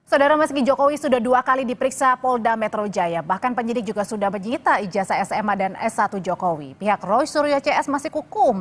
Saudara, meski Jokowi sudah 2 kali diperiksa Polda Metro Jaya, bahkan penyidik juga sudah menyita ijazah SMA dan S1 Jokowi. Pihak Roy Suryo CS masih kukuh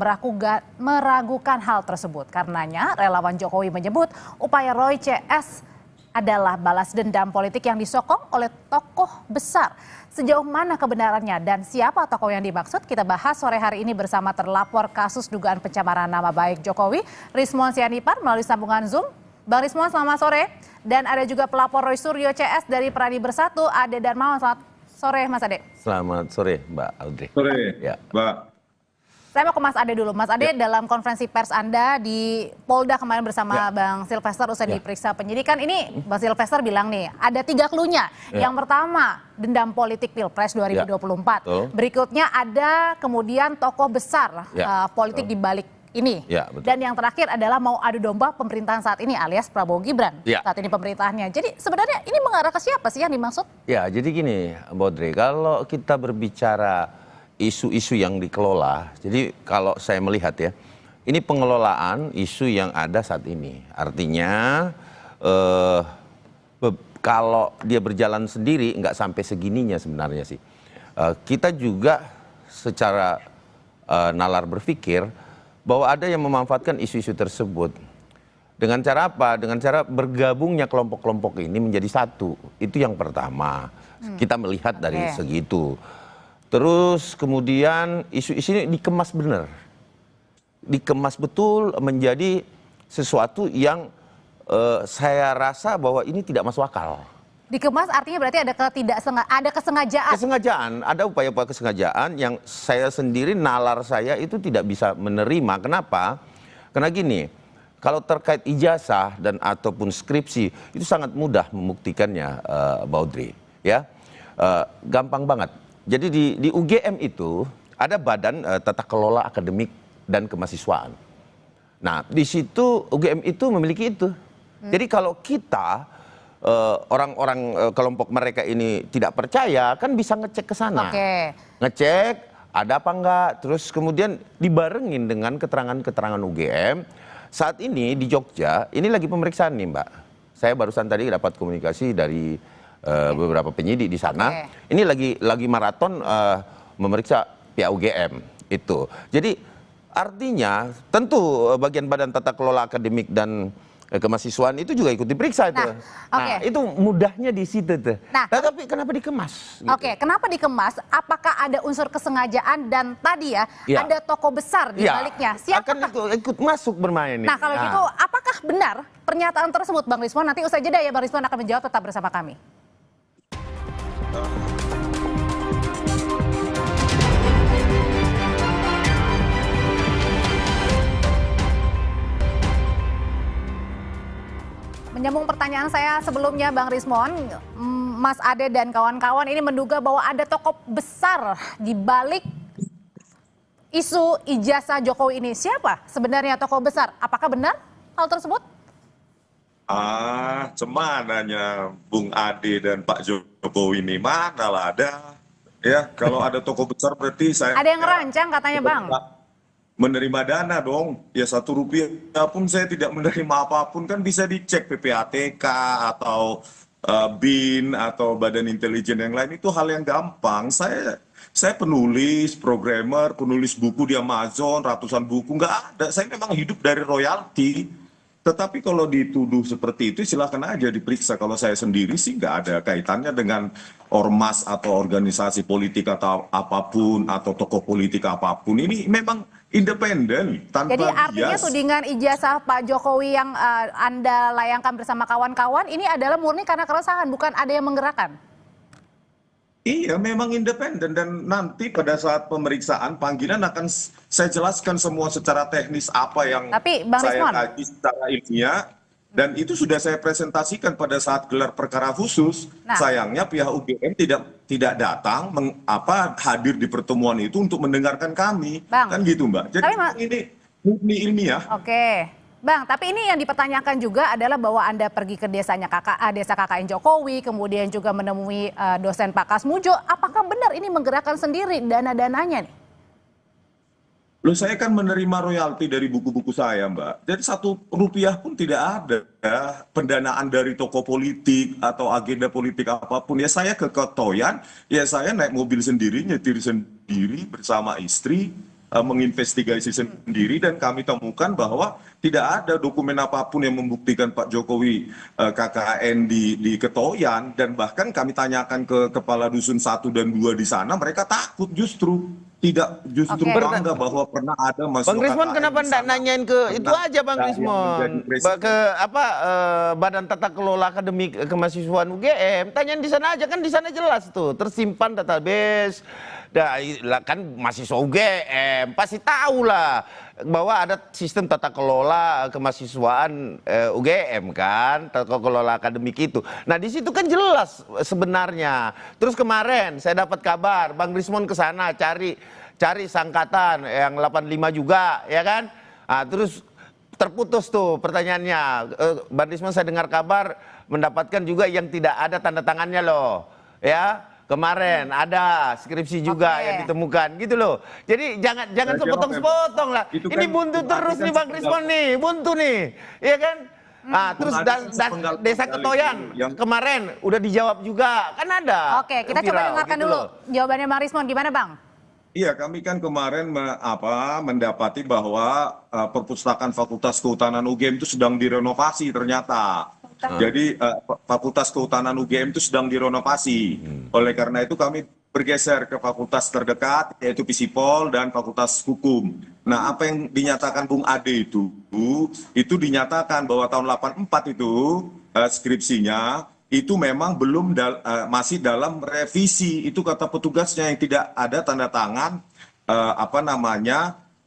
meragukan hal tersebut. Karenanya relawan Jokowi menyebut upaya Roy CS adalah balas dendam politik yang disokong oleh tokoh besar. Sejauh mana kebenarannya dan siapa tokoh yang dimaksud, kita bahas sore hari ini bersama terlapor kasus dugaan pencemaran nama baik Jokowi, Rismon Sianipar, melalui sambungan Zoom. Bang Rismon, selamat sore. Dan ada juga pelapor Roy Suryo CS dari Pradi Bersatu, Ade Darmawan. Selamat sore, Mas Ade. Selamat sore, Mbak Audrey. Sore, ya. Mbak. Saya mau ke Mas Ade dulu. Mas Ade, dalam konferensi pers Anda di Polda kemarin bersama Bang Silvester usai diperiksa penyidikan, ini Bang Silvester bilang nih, ada 3 cluenya. Yang pertama, dendam politik Pilpres 2024. Berikutnya ada kemudian tokoh besar politik di balik ini. Dan yang terakhir adalah mau adu domba pemerintahan saat ini alias Prabowo Gibran saat ini pemerintahannya. Jadi sebenarnya ini mengarah ke siapa sih yang dimaksud? Ya, jadi gini, Mbak Audrey, kalau kita berbicara isu-isu yang dikelola, jadi kalau saya melihat ya, ini pengelolaan isu yang ada saat ini. Artinya kalau dia berjalan sendiri nggak sampai segininya sebenarnya sih. Kita juga secara nalar berpikir bahwa ada yang memanfaatkan isu-isu tersebut. Dengan cara apa? Dengan cara bergabungnya kelompok-kelompok ini menjadi satu. Itu yang pertama. Kita melihat dari segitu. Terus kemudian isu-isu ini dikemas benar. Dikemas betul menjadi sesuatu yang saya rasa bahwa ini tidak masuk akal. Dikemas artinya berarti ada kesengajaan. Kesengajaan, ada upaya-upaya kesengajaan yang saya sendiri, nalar saya itu tidak bisa menerima. Kenapa? Karena gini, kalau terkait ijazah dan ataupun skripsi itu sangat mudah membuktikannya, Mbak Audrey. Ya, gampang banget. Jadi di UGM itu ada Badan Tata Kelola Akademik dan Kemahasiswaan. Nah, di situ UGM itu memiliki itu. Jadi kalau kita orang-orang kelompok mereka ini tidak percaya, kan bisa ngecek ke sana. Ngecek ada apa enggak, terus kemudian dibarengin dengan keterangan-keterangan UGM. Saat ini di Jogja, ini lagi pemeriksaan nih Mbak. Saya barusan tadi dapat komunikasi dari beberapa penyidik di sana. Ini lagi maraton memeriksa pihak UGM itu. Jadi artinya tentu bagian Badan Tata Kelola Akademik dan Kemahasiswaan itu juga ikut diperiksa itu. Nah, itu mudahnya di situ tuh. Nah, tapi kenapa dikemas? Gitu. Kenapa dikemas? Apakah ada unsur kesengajaan dan tadi ada tokoh besar di baliknya? Akan ikut masuk bermain. Nah, kalau gitu apakah benar pernyataan tersebut, Bang Rismon? Nanti usai jeda ya, Bang Rismon akan menjawab, tetap bersama kami. Menyambung pertanyaan saya sebelumnya, Bang Rismon, Mas Ade dan kawan-kawan ini menduga bahwa ada tokoh besar di balik isu ijazah Jokowi ini. Siapa sebenarnya tokoh besar? Apakah benar hal tersebut? Cemananya Bung Ade dan Pak Jokowi ini manalah ada. Ya, kalau ada tokoh besar berarti saya... Ada yang ngerancang katanya, Bang. Menerima dana dong, ya Rp1 pun saya tidak menerima apapun, kan bisa dicek PPATK atau BIN atau Badan Intelijen yang lain, itu hal yang gampang. Saya penulis, programmer, penulis buku di Amazon, ratusan buku, nggak ada. Saya memang hidup dari royalti. Tetapi kalau dituduh seperti itu silahkan aja diperiksa. Kalau saya sendiri sih nggak ada kaitannya dengan ormas atau organisasi politik atau apapun atau tokoh politik apapun. Ini memang independen tanpa bias. Jadi artinya tudingan ijazah Pak Jokowi yang Anda layangkan bersama kawan-kawan ini adalah murni karena keresahan, bukan ada yang menggerakkan? Iya, memang independen, dan nanti pada saat pemeriksaan panggilan akan saya jelaskan semua secara teknis apa yang saya kaji secara ilmiah, dan itu sudah saya presentasikan pada saat gelar perkara khusus. Sayangnya pihak UGM tidak datang hadir di pertemuan itu untuk mendengarkan kami. Kan gitu, Mbak. Jadi ini murni ilmiah. Bang, tapi ini yang dipertanyakan juga adalah bahwa Anda pergi ke desa KKN Jokowi, kemudian juga menemui dosen Pak Kasmujo. Apakah benar ini menggerakkan sendiri dana-dananya nih? Loh, saya kan menerima royalti dari buku-buku saya, Mbak. Jadi Rp1 pun tidak ada ya, pendanaan dari toko politik atau agenda politik apapun. Ya saya ke Ketoyan, ya saya naik mobil sendiri, nyetir sendiri bersama istri, menginvestigasi sendiri, dan kami temukan bahwa tidak ada dokumen apapun yang membuktikan Pak Jokowi KKN di Ketoyan, dan bahkan kami tanyakan ke kepala dusun 1 dan 2 di sana, mereka takut justru. Tidak, justru bangga bahwa pernah ada masuk Bang Rismon KKN kenapa di enggak sana. nanyain ke itu Pernah aja Bang ada yang Rismon menjadi presiden. ke apa Badan Tata Kelola Akademik Kemahasiswaan UGM, tanyain di sana aja, kan di sana jelas tuh tersimpan database. Kan mahasiswa UGM pasti tahu lah bahwa ada sistem tata kelola kemahasiswaan UGM kan, tata kelola akademik itu. Nah di situ kan jelas sebenarnya. Terus kemarin saya dapat kabar Bang Rismon ke sana cari sangkatan yang 85 juga, ya kan? Nah, terus terputus tuh pertanyaannya. Bang Rismon saya dengar kabar mendapatkan juga yang tidak ada tanda tangannya loh, ya. Kemarin ada skripsi juga yang ditemukan gitu loh. Jadi jangan sepotong-sepotong lah. Ini buntu terus nih Bang Rismon nih, buntu nih. Iya kan? Nah, terus Desa Ketoyan kemarin udah dijawab juga. Kan ada. Oke, kita coba dengarkan gitu dulu jawabannya Bang Rismon. Gimana Bang? Iya, kami kan kemarin mendapati bahwa perpustakaan Fakultas Kehutanan UGM itu sedang direnovasi ternyata. Jadi Fakultas Kehutanan UGM itu sedang direnovasi. Oleh karena itu kami bergeser ke fakultas terdekat, yaitu Fisipol dan Fakultas Hukum. Nah, apa yang dinyatakan Bung Ade itu dinyatakan bahwa tahun 84 itu skripsinya itu memang belum masih dalam revisi. Itu kata petugasnya, yang tidak ada tanda tangan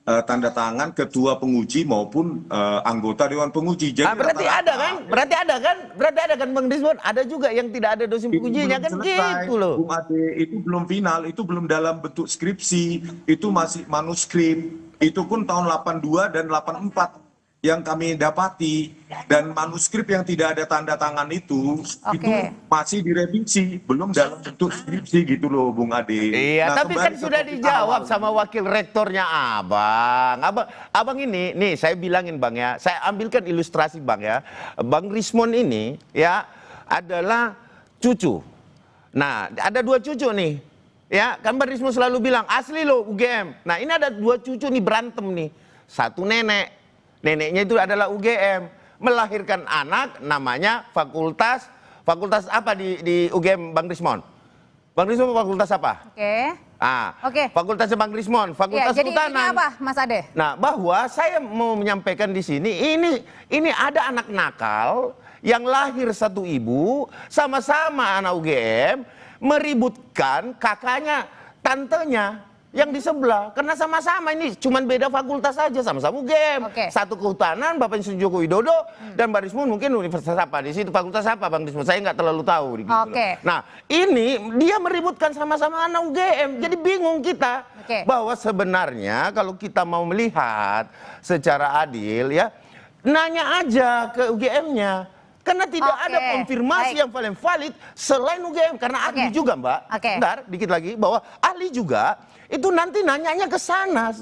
tanda tangan ketua penguji maupun anggota dewan penguji. Jadi berarti ada kan Bang Rismon, ada juga yang tidak ada dosen pengujinya kan gitu loh. Bung Ade, itu belum final, itu belum dalam bentuk skripsi, itu masih manuskrip. Itu pun tahun 82 dan 84 yang kami dapati, dan manuskrip yang tidak ada tanda tangan itu masih direvisi, belum dalam bentuk skripsi gitu loh Bung Ade. Iya, nah, tapi kan sudah dijawab sama wakil rektornya Abang ini, nih saya bilangin Bang ya, saya ambilkan ilustrasi Bang ya. Bang Rismon ini ya adalah cucu. Nah, ada 2 cucu nih. Ya, kan Bang Rismon selalu bilang asli loh UGM. Nah, ini ada 2 cucu nih berantem nih. Satu neneknya itu adalah UGM, melahirkan anak namanya fakultas apa di UGM Bang Rismon? Bang Rismon fakultas apa? Fakultasnya Bang Rismon, Fakultas Kehutanan. Jadi ini apa Mas Ade? Nah, bahwa saya mau menyampaikan di sini, ini ada anak nakal yang lahir satu ibu, sama-sama anak UGM, meributkan kakaknya, tantenya yang di sebelah, karena sama-sama ini cuman beda fakultas saja, sama-sama UGM. Satu Kehutanan, Bapak Joko Widodo, dan Bang Rismon mungkin universitas apa di situ, fakultas apa Bang Rismon, saya nggak terlalu tahu. Gitu Nah, ini dia meributkan sama-sama anak UGM, jadi bingung kita bahwa sebenarnya kalau kita mau melihat secara adil ya, nanya aja ke UGM-nya. Karena tidak ada konfirmasi yang paling valid selain UGM, karena ahli juga Mbak. Bentar, dikit lagi, bahwa ahli juga itu nanti nanyanya ke sana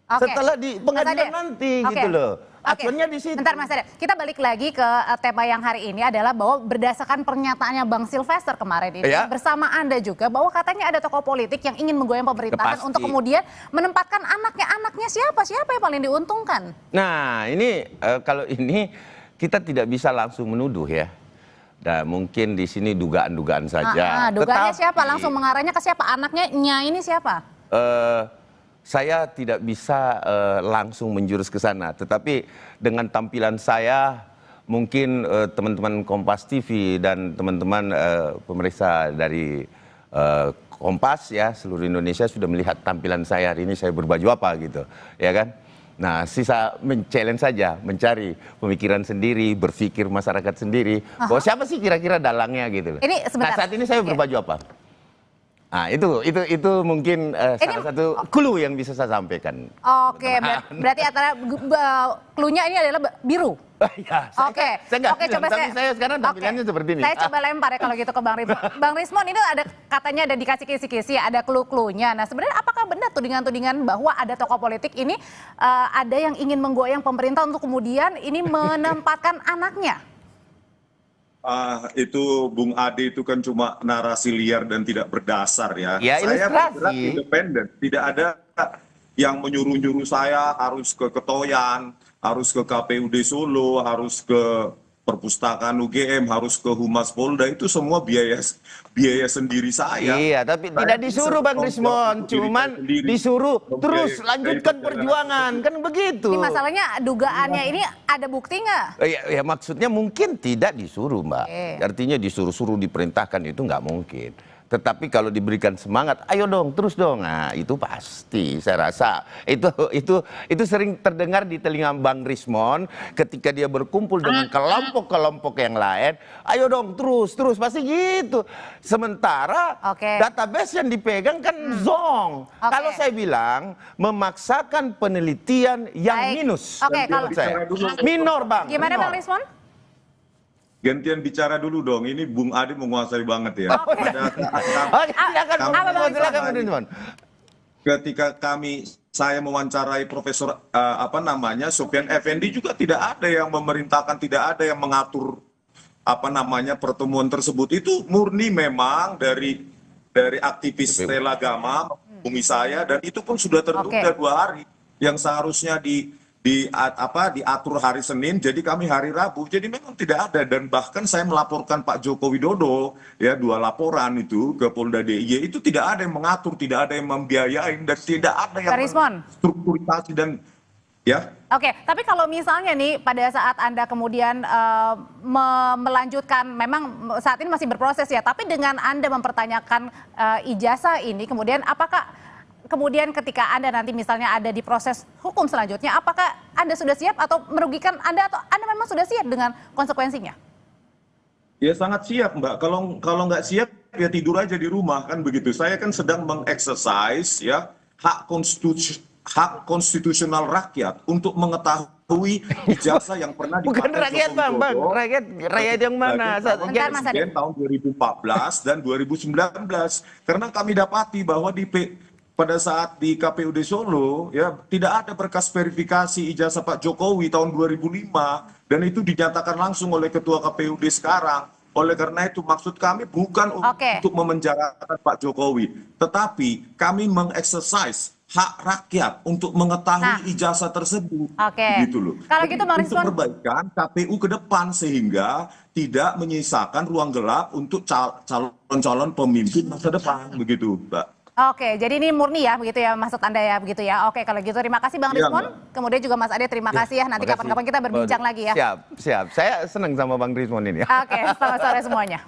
setelah di pengadilan nanti gitu loh. Acuannya di situ. Bentar Mas Ade, kita balik lagi ke tema yang hari ini adalah bahwa berdasarkan pernyataannya Bang Silvester kemarin ini bersama Anda juga, bahwa katanya ada tokoh politik yang ingin menggoyang pemerintahan untuk kemudian menempatkan anaknya siapa yang paling diuntungkan. Nah ini kalau ini kita tidak bisa langsung menuduh ya. Nah, mungkin di sini dugaan-dugaan saja. Dugaannya siapa? Langsung mengarahnya ke siapa? Anaknya ini siapa? Saya tidak bisa langsung menjurus ke sana. Tetapi dengan tampilan saya, mungkin teman-teman Kompas TV dan teman-teman pemeriksa dari Kompas ya seluruh Indonesia sudah melihat tampilan saya hari ini, saya berbaju apa gitu, ya kan? Nah, sisa men-challenge saja, mencari pemikiran sendiri, berpikir masyarakat sendiri. Bahwa siapa sih kira-kira dalangnya gitu. Nah, saat ini saya berbaju apa? Nah, itu mungkin salah satu clue yang bisa saya sampaikan. Berarti antara clue-nya ini adalah biru. Ya, Oke, saya nggak oke, bilang, coba tapi saya sekarang tampilannya seperti ini. Saya coba lempar ya kalau gitu ke Bang Rismon. Bang Rismon, ini ada katanya ada dikasih kisi-kisi, ada clue-cluenya. Nah, sebenarnya apakah benar tudingan-tudingan bahwa ada tokoh politik ini ada yang ingin menggoyang pemerintah untuk kemudian ini menempatkan anaknya? Itu Bung Ade itu kan cuma narasi liar dan tidak berdasar ya. Ya, Saya ilustrasi. bergerak independen, tidak ada yang menyuruh-nyuruh saya harus ke Ketoyan, harus ke KPUD Solo, harus ke perpustakaan UGM, harus ke Humas Polda, itu semua biaya sendiri saya. Iya, tapi Saya tidak bisa disuruh Bang bertanggung Rismon, jawab untuk diri cuman saya sendiri. disuruh terus Membiayai lanjutkan perjalanan perjuangan, kan begitu. Ini masalahnya dugaannya ini ada bukti nggak? Ya, maksudnya mungkin tidak disuruh, Mbak. Oke. Artinya disuruh-suruh diperintahkan itu nggak mungkin. Tetapi kalau diberikan semangat, ayo dong, terus dong. Nah, itu pasti saya rasa itu sering terdengar di telinga Bang Rismon ketika dia berkumpul dengan kelompok-kelompok yang lain. Ayo dong, terus pasti gitu. Sementara database yang dipegang kan zong. Kalau saya bilang memaksakan penelitian yang minus. Oke, kalau Minor, Bang. Gimana minor. Bang Rismon? Gantian bicara dulu dong, ini Bung Ade menguasai banget ya. Oke, silakan Bang Rismon. Ketika saya mewawancarai Profesor Sofyan Effendi juga tidak ada yang memerintahkan, tidak ada yang mengatur pertemuan tersebut. Itu murni memang dari aktivis Stella Gama menghubungi saya, dan itu pun sudah tertunda 2 hari yang seharusnya diatur hari Senin, jadi kami hari Rabu. Jadi memang tidak ada, dan bahkan saya melaporkan Pak Joko Widodo ya 2 laporan itu ke Polda DIY, itu tidak ada yang mengatur, tidak ada yang membiayain, dan tidak ada yang strukturisasi dan ya. Oke, tapi kalau misalnya nih pada saat Anda kemudian melanjutkan, memang saat ini masih berproses ya, tapi dengan Anda mempertanyakan ijazah ini, kemudian apakah kemudian ketika Anda nanti misalnya ada di proses hukum selanjutnya, apakah Anda sudah siap atau merugikan Anda, atau Anda memang sudah siap dengan konsekuensinya? Ya sangat siap, Mbak. Kalau nggak siap ya tidur aja di rumah, kan begitu. Saya kan sedang mengeksersis ya hak konstitusional rakyat untuk mengetahui ijazah yang pernah dipakai Bukan rakyat, Bang. Rakyat yang mana? Presiden tahun 2014 dan 2019. Karena kami dapati bahwa pada saat di KPUD Solo ya tidak ada berkas verifikasi ijazah Pak Jokowi tahun 2005, dan itu dinyatakan langsung oleh Ketua KPUD sekarang. Oleh karena itu maksud kami bukan untuk memenjarakan Pak Jokowi, tetapi kami mengeksersis hak rakyat untuk mengetahui ijazah tersebut. Gitu loh. Kalau gitu Bang Rismon, untuk perbaikan KPU ke depan sehingga tidak menyisakan ruang gelap untuk calon-calon pemimpin masa depan, begitu, Mbak. Oke, jadi ini murni ya, begitu ya maksud Anda ya, begitu ya. Oke, kalau gitu terima kasih Bang Rismon. Kemudian juga Mas Ade, terima kasih ya. Nanti kapan-kapan kita berbincang lagi ya. Siap. Saya senang sama Bang Rismon ini. Oke, selamat sore semuanya.